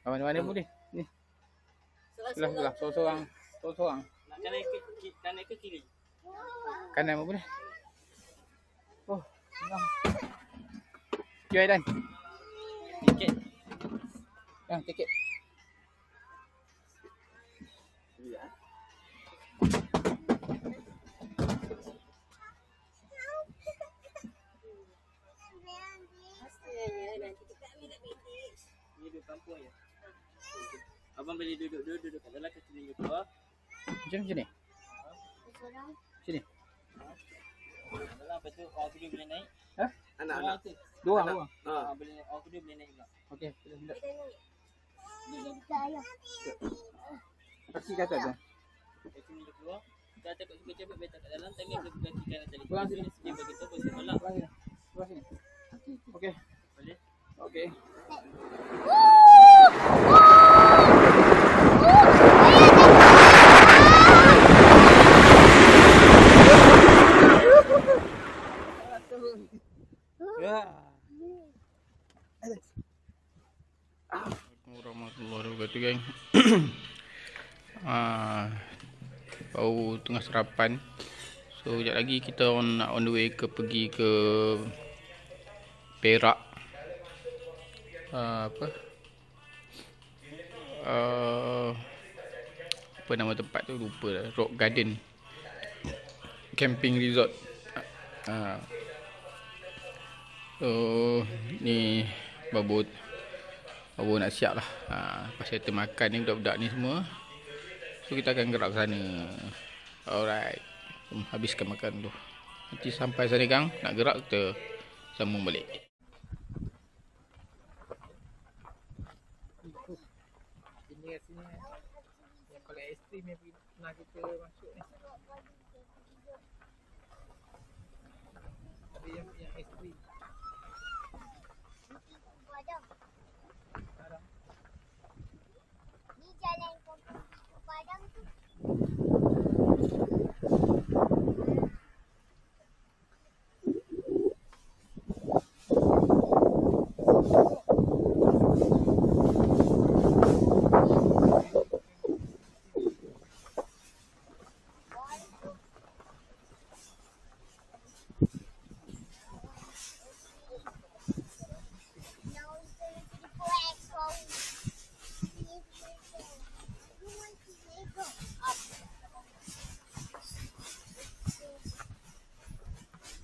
Mana-mana boleh. Ni. Sebelah. Sorang-sorang. Kanan ke kiri? Kanan pun boleh. Oh, senang. Jom Dan. Tiket. Yang tiket. Ni duduk kampung je. Abang boleh duduk kat dalam, kaki tunjuk keluar. Macam ni. Sini. Dalam, lepas tu orang kedua boleh naik. Ha? Anak. Dua orang. Boleh, orang kedua boleh naik pula. Okey, boleh. Kaki kat atas. Kaki tunjuk keluar. Kalau takut suka cabut, betak kat dalam. Tangan boleh kaki kanan tadi. Pulang sini. Dia bagi tu, boleh tolak. Pulang sini. Okey. Boleh? Okey. Warahmatullahi wabarakatuh, geng. Baru tengah sarapan. So sekejap lagi kita nak on the way pergi ke Perak. Apa nama tempat tu, lupa dah. Rock Garden Camping Resort. So ni babu nak siap lah. Lepas kita makan ni budak-budak ni semua, so kita akan gerak ke sana. Alright, habiskan makan tu. Nanti sampai sana gang, nak gerak kita sambung balik. Ini kat sini yang kalau ekstrim yang pernah kita masuk ni. Ada yang ekstrim. Ni jalan ke Padang tu.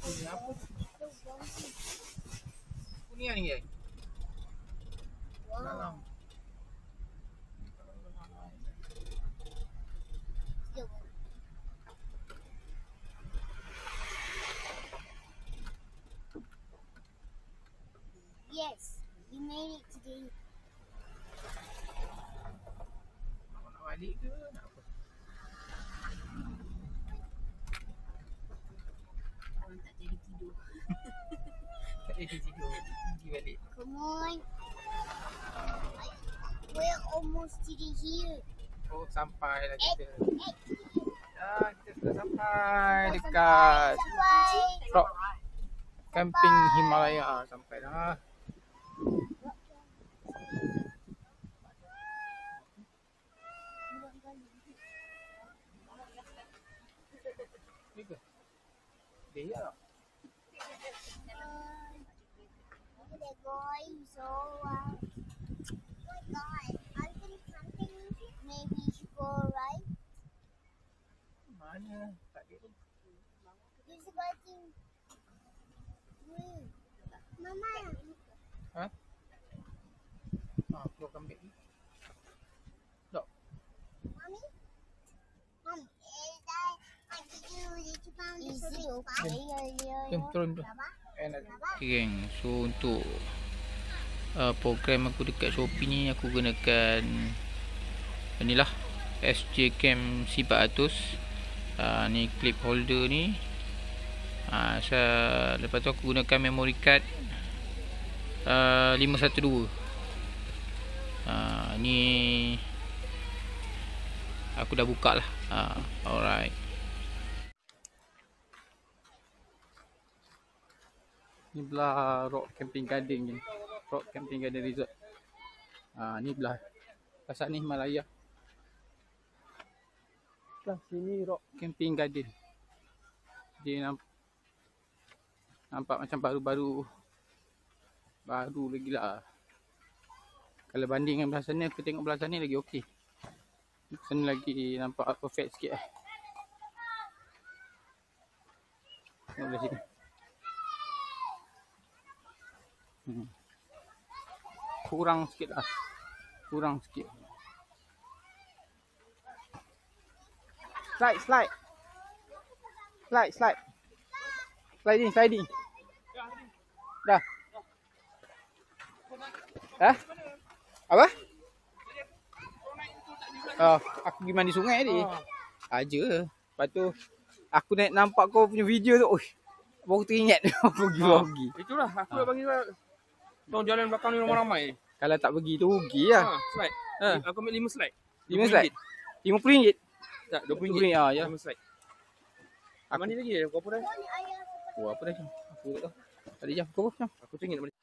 Ini apa? Kuningan ni, guys. Wow. Yes, we made it today. Nak balik ke nak apa? Orang tak jadi tidur. Tak boleh tidur. Pergi balik. Come on. We're almost to the hill. Oh, sampai lah kita. Sampai. Kita sudah sampai dekat Rock Camping Himalaya. Sampai dah. Ni ke? Dia tak? They're going so oh my god, are you camping? Maybe you should go right. Mana? Tak ada. There's a guy thing. Mama. Ha? Keluar kambing ni. Tak. Mommy? Mom, is that what you found? Is it okay? Jom turun tu. Okay, geng. So untuk program aku dekat Shopee ni, aku gunakan inilah SJ Cam C400. Ni clip holder ni. Lepas tu aku gunakan memory card 512. Ni aku dah buka lah. Alright. Ni belah Rock Camping Garden ni. Rock Camping Garden Resort. Ni belah. Pasal ni Himalaya. Belah sini Rock Camping Garden. Dia nampak macam baru lagi lah. Kalau banding dengan belah sana, aku tengok belah sana lagi okey. Sana lagi nampak perfect sikit lah. Tengok belah sini. Kurang sikit lah. Kurang sikit. Slide. Sliding. Dah. Hah? Apa? Aku pergi mandi sungai tadi. Aja. Lepas tu aku nampak kau punya video tu. Baru teringat aku pergi. Itulah aku nak bagi tong jalan belakang ni ramai-ramai. Kalau tak pergi tu rugi lah. Slide. Aku ambil 5 slide. 5 slide. RM50. Tak, RM20. Ya. 5 slide. Mandi lagi berapa dah? Apa dah? Aku tak tahu. Tadi jam berapa jam? Aku tengok nak mandi.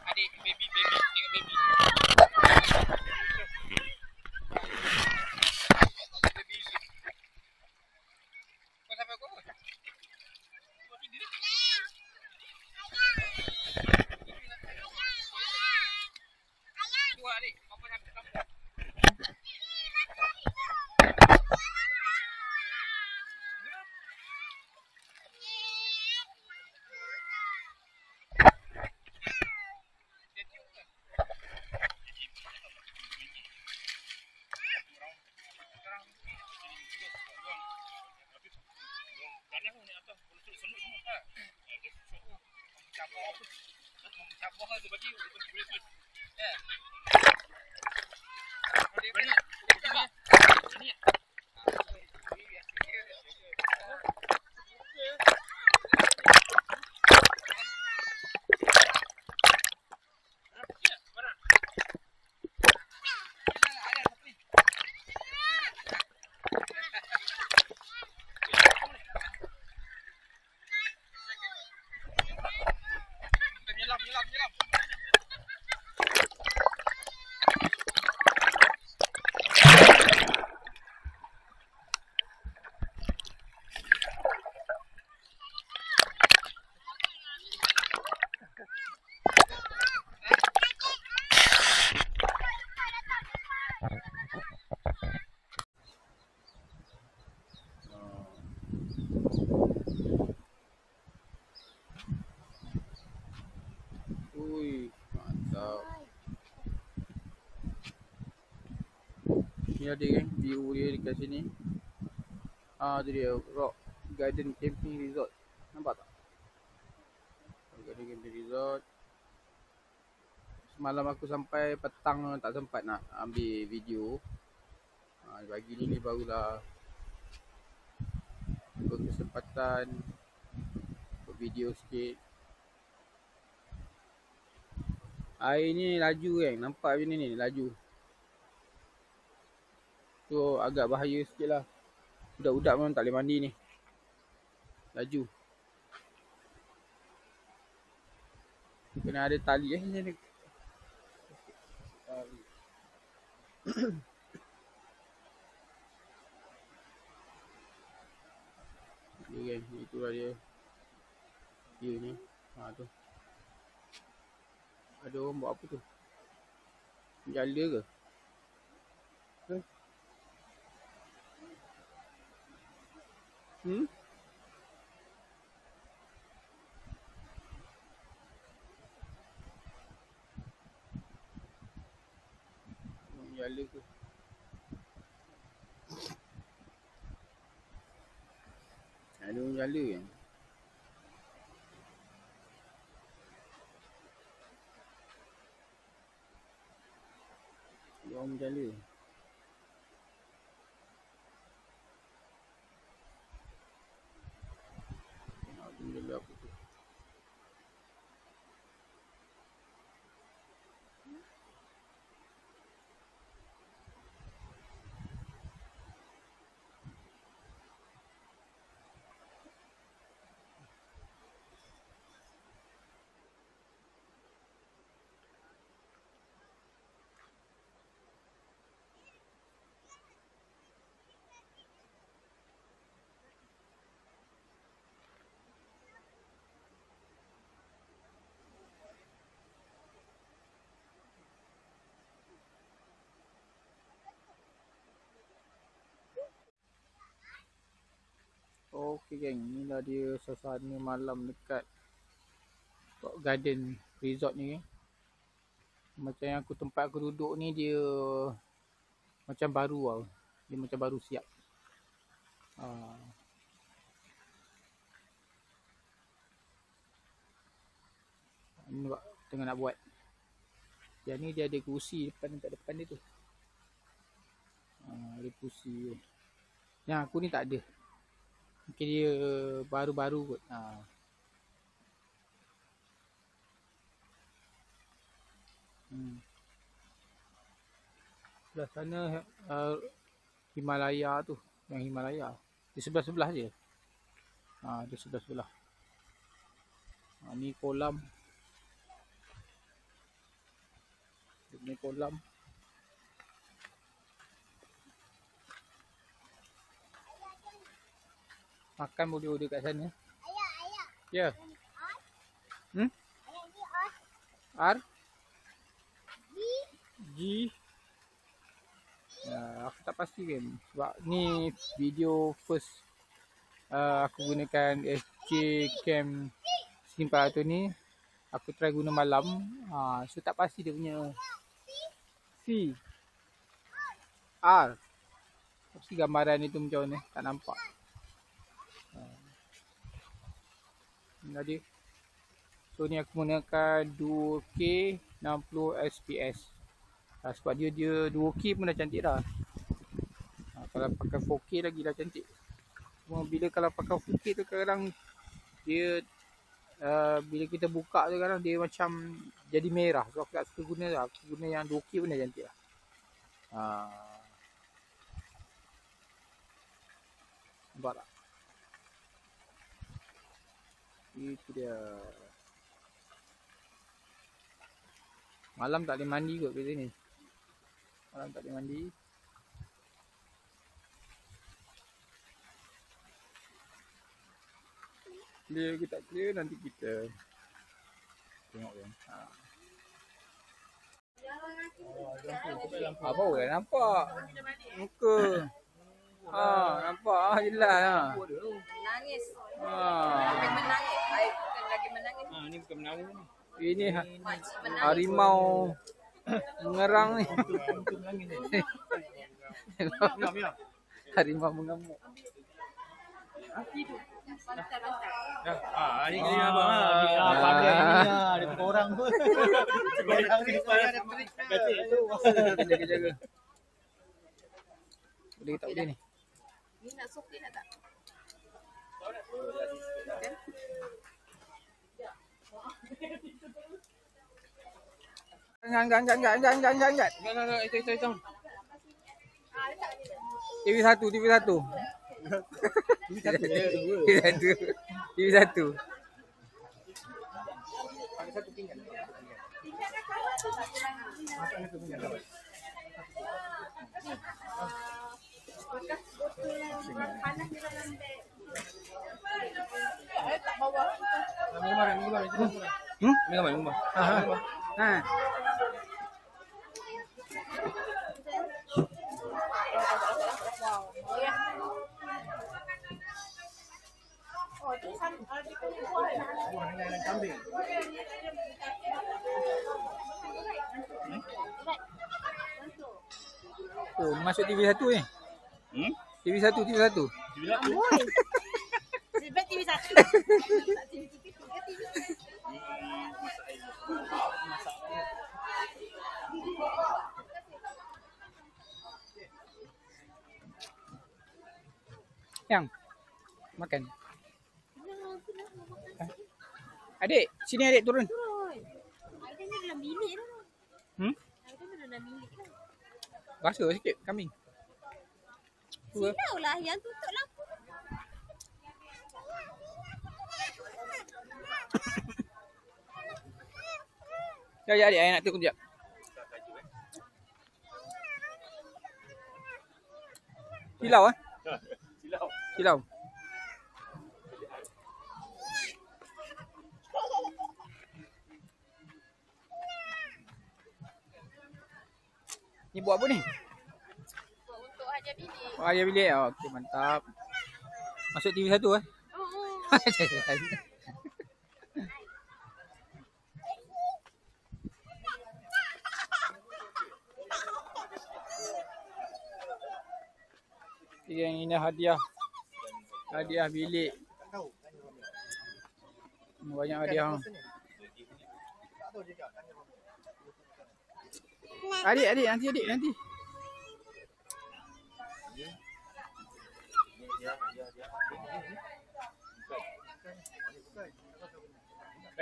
Adik baby tengok baby. Kau sampai kau. Tua adik, apa sampai kamu? Menyelam. Ui, mantap. Ni ada kan view dia dekat sini. Tu dia Rock Garden Camping Resort. Nampak tak? Rock Garden Camping Resort. Semalam aku sampai petang tak sempat nak ambil video. Pagi ni barulah berkesempatan buat video sikit. Air ni laju kan, nampak macam ni laju. So agak bahaya sikit lah. Budak-budak memang tak boleh mandi ni. Laju. Kena ada tali ni ada. Tali. Dia kan, itulah dia. Dia ni. Tu. Ada orang buat apa tu? Jala ke? Jala ke? Ada orang jala kan? Ada orang jala. Jala apa tu? Okey geng, inilah dia suasana malam dekat Rock Garden Resort ni. Macam yang tempat aku duduk ni dia macam baru tau. Dia macam baru siap. Ni tengah nak buat. Yang ni dia ada kerusi depan dia tu. Ada kerusi. Yang aku ni tak ada. Mungkin dia baru-baru kot. Sebelah sana Himalaya tu. Yang Himalaya. Di sebelah-sebelah je. Di sebelah-sebelah. Ni kolam. Ni kolam. Makan boleh order kat sana. Ayah. Ya. Hmm? Ayah ni on. R G. G. Aku tak pasti kan. Sebab ni video first aku gunakan SJ Cam 400 ni. Aku try guna malam. So tak pasti dia punya C. R. Pasti gambaran itu macam mana. Tak nampak. Jadi so ni aku gunakan 2K 60 fps. Sebab dia 2K pun dah cantik dah. Kalau pakai 4K lagi dah cantik. Cuma bila kalau pakai 4K tu kadang dia bila kita buka tu kadang dia macam jadi merah. So aku tak suka guna lah. Aku guna yang 2K pun dah cantik lah. Nampak tak? Itu dia. Malam tak boleh mandi kot kat sini. Malam tak boleh mandi. Clear ke tak clear nanti kita tengok kan. Apa boleh nampak muka. Nampak jelas. Menangis. Ah. Bukan menangis. Baik, bukan lagi menangis. Ni bukan menangis ni. Ini Makcik menangis. harimau mengerang ni. Harimau mengamuk. Pantai-pantai. Ni kena abang lah. Pakai ni lah. Dia bukan orang pun. Orang ni depan ada trik. Katik tu. Jaga-jaga. Boleh ke tak boleh ni? Ni nak sokin nak tak? Angkat. Itu. TV1. TV1. Panas di dalam beg. Minum. Oh, masuk TV1 ni. TV1. Amboi. Sebab TV 1. Yang makan. Adik, sini adik turun. Ada ni dalam bilik tu. Ada ni dalam bilik tu. Rasa sikit kambing. Silau lah yang tutup lampu. Ya adik, saya nak turun sekejap. Silau Silau. Ni buat apa ni? Untuk hadiah bilik. Oh, ayah bilik. Okey, mantap. Masuk TV1 Oh. Yang ini hadiah. Hadiah bilik. Banyak hadiah. Adik, nanti.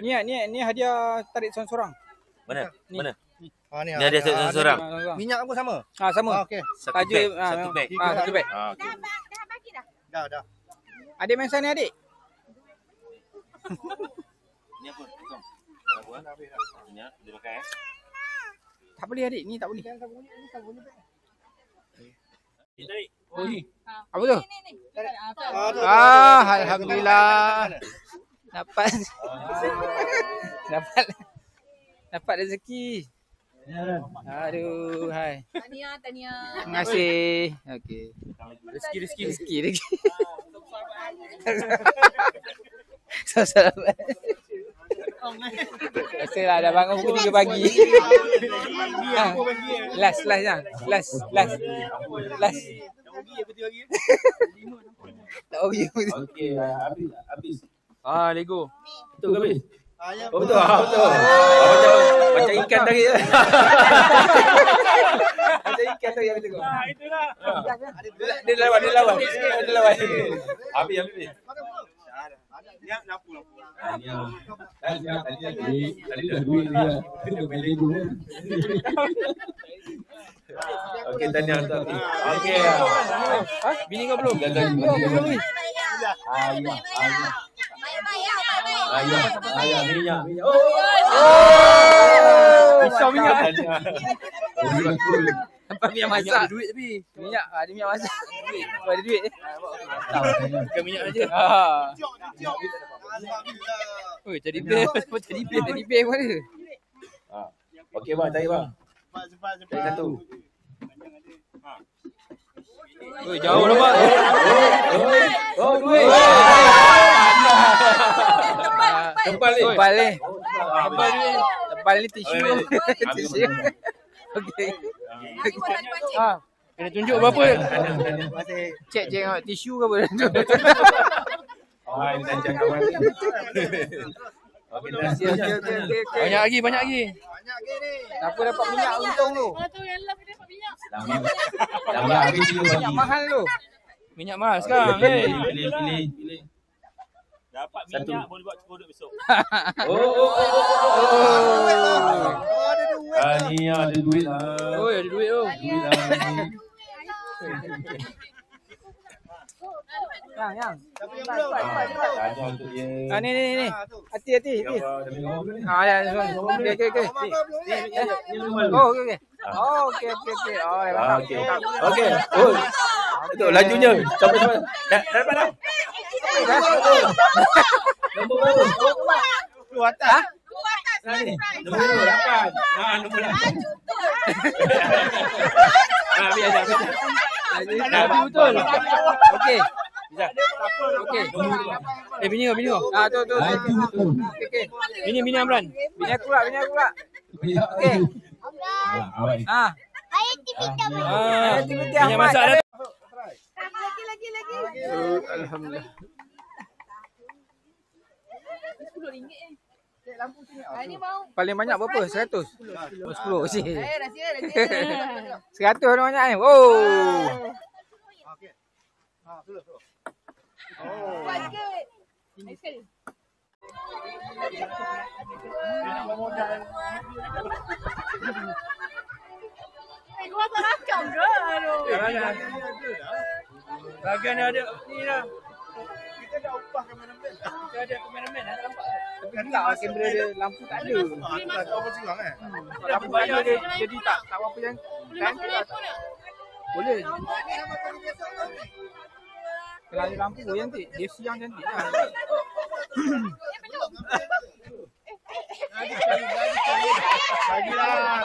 Ni hadiah tarik seorang-seorang. Mana? Ni. Mana? Ni Ni ada seorang. Minyak pun sama. Sama. Okey. Satu beg. Satu beg. Okey. Dah bagi dah. Dah. Adik main sana adik. Ni apa? Potong. Apa? Ni dia makan Tak boleh adik, ni tak boleh. Oh ni. Apa tu? Alhamdulillah. Dapat. Dapat rezeki. Aduh, hai. Tahniah. Terima kasih. Okey. Rezeki. Selamat. Biasalah dah bangun pukul 3 pagi. Last lah. Last. Tak rugi apa tu. Okey, habis. Lego. Betul ke habis? Oh, Betul. Macam ikan tadi. Macam ikan tadi habis tu. Itulah. Dia lawan. Habis. Ni lampu. Tadi dah duit dia. Dia main Lego. Okey, tanya tu. Okey. Bini kau belum? Belum ni. Ayah minyak. Pisau minyak. Oh, Nampak minyak masak. ada duit tapi. Minyak, ada minyak masak. Ada duit. Bukan minyak aja. Oi, tadi bear pun ada. Okey bang, cari bang. Cari satu. Oi, jauh lah bang. Oh, duit. Tebal ni tisu. Okey. Kena tunjuk berapa. Cek tengok tisu ke apa. Ini dah cakap mati. Okey, dah. Banyak lagi. Siapa dapat minyak untung tu? Tu yang love dia dapat minyak. Lambat habis dulu Minyak bagi. mahal tu. Minyak mahal sekarang. Pilih. Dapat minyak boleh buat produk besok. Oh. Ni ada duit lah. Oh, ada duit tu. Duit lah ni. Yang. Tanya untuk dia. Ni. Hati. Ya, okey. Oh, okey. Okey. Oh. Betul lajunya. Sampai. Dah dapat dah. Nombor berapa? Lu atas. Ni. Nombor 8. Nombor 8. Biar dah. Betul. Okey. Okey. Bini kau. Tu. Okey. Bini Amran. Bini aku pula. Okey. Aktiviti Minyak masak dah. Lagi. Alhamdulillah. RM10 ni mau. Paling banyak berapa? 100? 10 je. Rahsia. 100 orang banyak ni. Oh. Kuat sikit. Lagi sekali. Kau tak rakam ke? Aduh. Bagian ada ni dah. Kita dah upah kameraman. Kita ada kameraman dah nampak. Tapi tak kamera dia lampu tak ada. Kau apa curang Lampu tak ada dia jadi tak apa yang kan boleh. Kalau ada lampu cantik, dia siang cantik lah. Bagilah.